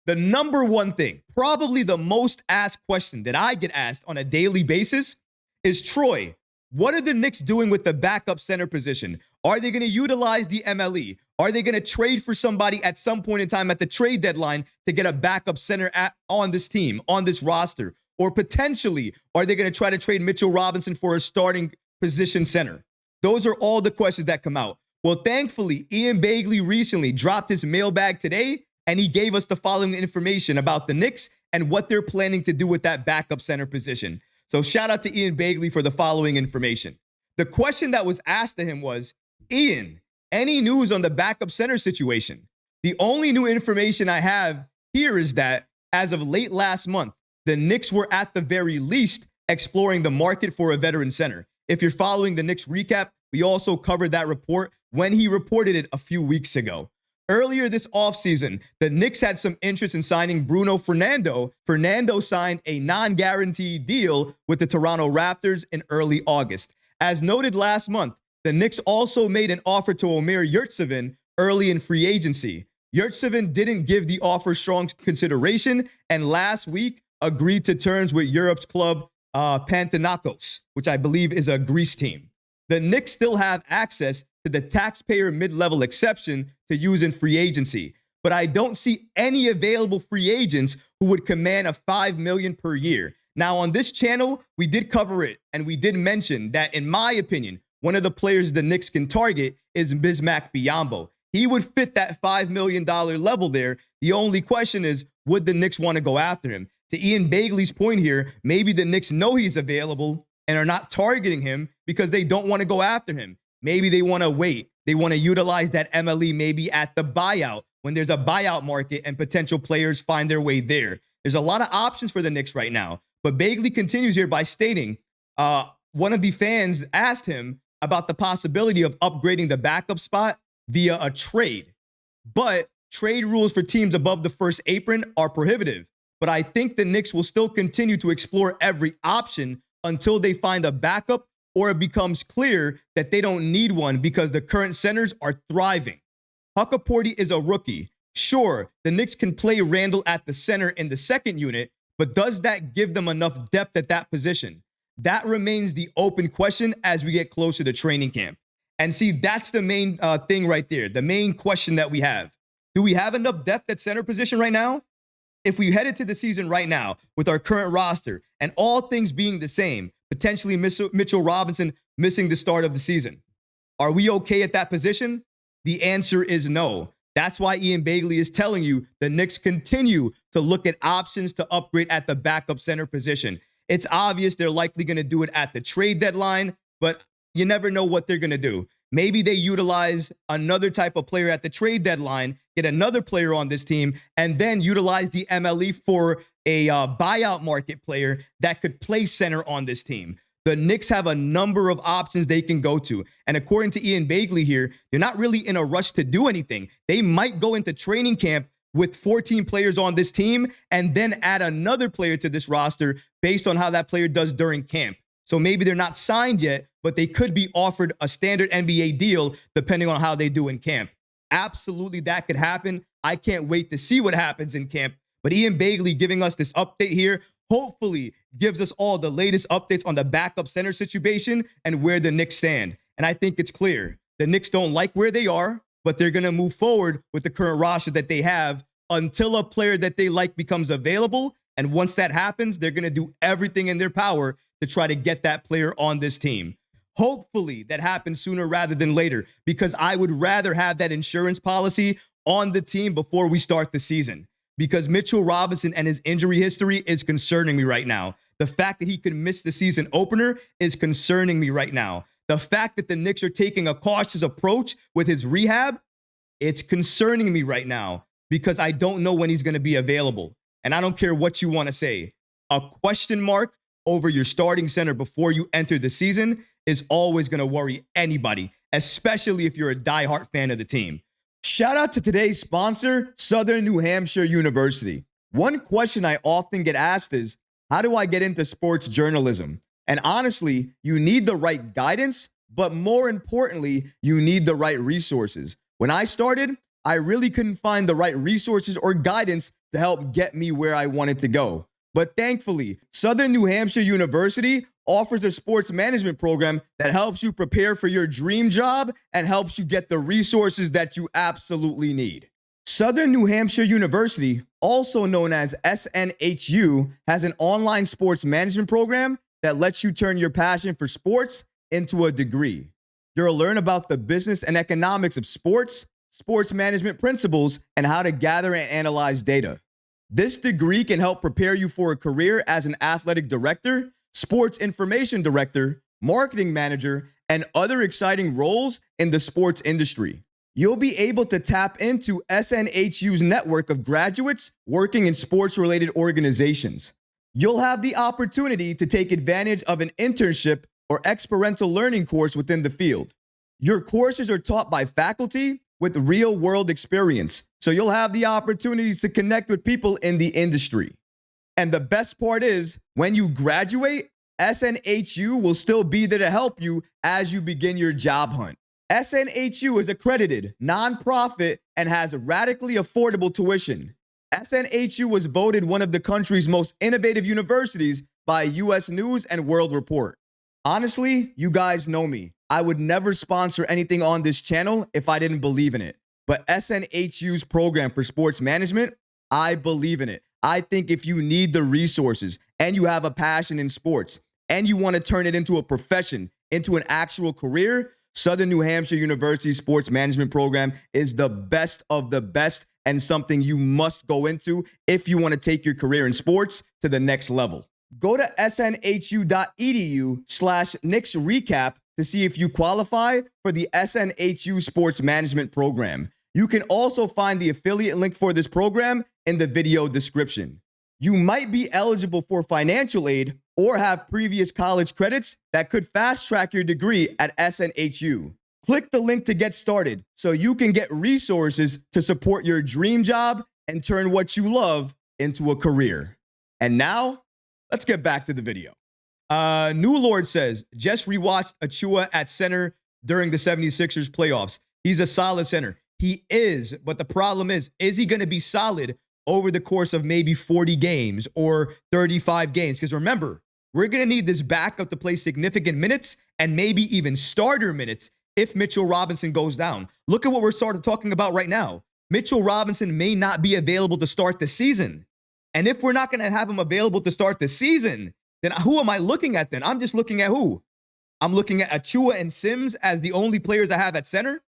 the number one thing, probably the most asked question that I get asked on a daily basis is, Troy, what are the Knicks doing with the backup center position? Are they going to utilize the MLE? Are they going to trade for somebody at some point in time at the trade deadline to get a backup center on this team, on this roster? Or potentially, are they going to try to trade Mitchell Robinson for a starting position center? Those are all the questions that come out. Well, thankfully, Ian Begley recently dropped his mailbag today, and he gave us the following information about the Knicks and what they're planning to do with that backup center position. So shout out to Ian Begley for the following information. The question that was asked to him was, Ian, any news on the backup center situation? The only new information I have here is that as of late last month, the Knicks were at the very least exploring the market for a veteran center. If you're following the Knicks Recap, we also covered that report when he reported it a few weeks ago. Earlier this offseason, the Knicks had some interest in signing Bruno Fernando. Fernando signed a non-guaranteed deal with the Toronto Raptors in early August. As noted last month, the Knicks also made an offer to Omer Yurtseven early in free agency. Yurtseven didn't give the offer strong consideration and last week agreed to terms with Europe's club Panathinaikos, which I believe is a Greece team. The Knicks still have access to the taxpayer mid-level exception to use in free agency, but I don't see any available free agents who would command a $5 million per year. Now, on this channel, we did cover it, and we did mention that, in my opinion, one of the players the Knicks can target is Bismack Biyombo. He would fit that $5 million level there. The only question is, would the Knicks want to go after him? To Ian Begley's point here, maybe the Knicks know he's available and are not targeting him because they don't want to go after him. Maybe they want to wait. They want to utilize that MLE maybe at the buyout when there's a buyout market and potential players find their way there. There's a lot of options for the Knicks right now. But Begley continues here by stating one of the fans asked him about the possibility of upgrading the backup spot via a trade. But trade rules for teams above the first apron are prohibitive. But I think the Knicks will still continue to explore every option until they find a backup or it becomes clear that they don't need one because the current centers are thriving. Huckaporty is a rookie. Sure, the Knicks can play Randall at the center in the second unit, but does that give them enough depth at that position? That remains the open question as we get closer to training camp. And see, that's the main thing right there, the main question that we have. Do we have enough depth at center position right now? If we head into the season right now with our current roster and all things being the same, potentially Mitchell Robinson missing the start of the season, are we okay at that position? The answer is no. That's why Ian Begley is telling you the Knicks continue to look at options to upgrade at the backup center position. It's obvious they're likely going to do it at the trade deadline, but you never know what they're going to do. Maybe they utilize another type of player at the trade deadline, get another player on this team, and then utilize the MLE for a buyout market player that could play center on this team. The Knicks have a number of options they can go to. And according to Ian Begley here, they're not really in a rush to do anything. They might go into training camp with 14 players on this team and then add another player to this roster based on how that player does during camp. So maybe they're not signed yet, but they could be offered a standard NBA deal depending on how they do in camp. Absolutely, that could happen. I can't wait to see what happens in camp. But Ian Begley giving us this update here hopefully gives us all the latest updates on the backup center situation and where the Knicks stand. And I think it's clear. The Knicks don't like where they are, but they're going to move forward with the current roster that they have until a player that they like becomes available. And once that happens, they're going to do everything in their power to try to get that player on this team. Hopefully that happens sooner rather than later, because I would rather have that insurance policy on the team before we start the season. Because Mitchell Robinson and his injury history is concerning me right now. The fact that he could miss the season opener is concerning me right now. The fact that the Knicks are taking a cautious approach with his rehab, it's concerning me right now because I don't know when he's going to be available. And I don't care what you want to say. A question mark over your starting center before you enter the season is always going to worry anybody, especially if you're a diehard fan of the team. Shout out to today's sponsor, Southern New Hampshire University. One question I often get asked is, how do I get into sports journalism? And honestly, you need the right guidance, but more importantly, you need the right resources. When I started, I really couldn't find the right resources or guidance to help get me where I wanted to go. But thankfully, Southern New Hampshire University offers a sports management program that helps you prepare for your dream job and helps you get the resources that you absolutely need. Southern New Hampshire University, also known as SNHU, has an online sports management program that lets you turn your passion for sports into a degree. You'll learn about the business and economics of sports, sports management principles, and how to gather and analyze data. This degree can help prepare you for a career as an athletic director, sports information director, marketing manager, and other exciting roles in the sports industry. You'll be able to tap into SNHU's network of graduates working in sports-related organizations. You'll have the opportunity to take advantage of an internship or experiential learning course within the field. Your courses are taught by faculty with real-world experience, so you'll have the opportunities to connect with people in the industry. And the best part is, when you graduate, SNHU will still be there to help you as you begin your job hunt. SNHU is accredited, nonprofit, and has radically affordable tuition. SNHU was voted one of the country's most innovative universities by U.S. News and World Report. Honestly, you guys know me. I would never sponsor anything on this channel if I didn't believe in it. But SNHU's program for sports management, I believe in it. I think if you need the resources and you have a passion in sports and you want to turn it into a profession, into an actual career, Southern New Hampshire University Sports Management Program is the best of the best and something you must go into if you want to take your career in sports to the next level. Go to snhu.edu/KnicksRecap to see if you qualify for the SNHU Sports Management Program. You can also find the affiliate link for this program in the video description. You might be eligible for financial aid or have previous college credits that could fast-track your degree at SNHU. Click the link to get started so you can get resources to support your dream job and turn what you love into a career. And now, let's get back to the video. New Lord says, just rewatched Achiuwa at center during the 76ers playoffs. He's a solid center. He is, but the problem is he going to be solid over the course of maybe 40 games or 35 games? Because remember, we're going to need this backup to play significant minutes and maybe even starter minutes if Mitchell Robinson goes down. Look at what we're starting talking about right now. Mitchell Robinson may not be available to start the season. And if we're not going to have him available to start the season, then who am I looking at then? I'm just looking at who? I'm looking at Achiuwa and Sims as the only players I have at center.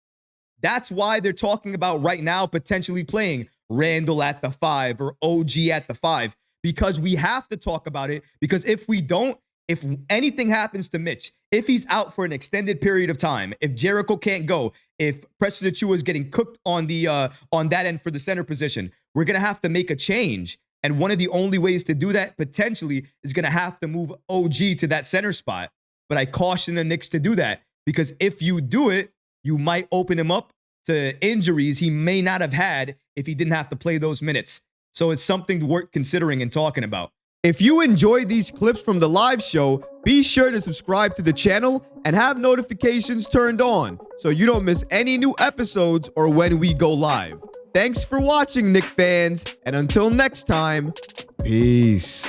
That's why they're talking about right now potentially playing Randall at the 5 or OG at the 5, because we have to talk about it. Because if we don't, if anything happens to Mitch, if he's out for an extended period of time, if Jericho can't go, if Preston Achiuwa is getting cooked on that end for the center position, we're going to have to make a change. And one of the only ways to do that potentially is going to have to move OG to that center spot. But I caution the Knicks to do that, because if you do it, you might open him up to injuries he may not have had if he didn't have to play those minutes. So it's something worth considering and talking about. If you enjoyed these clips from the live show, be sure to subscribe to the channel and have notifications turned on so you don't miss any new episodes or when we go live. Thanks for watching, Knicks fans, and until next time, peace.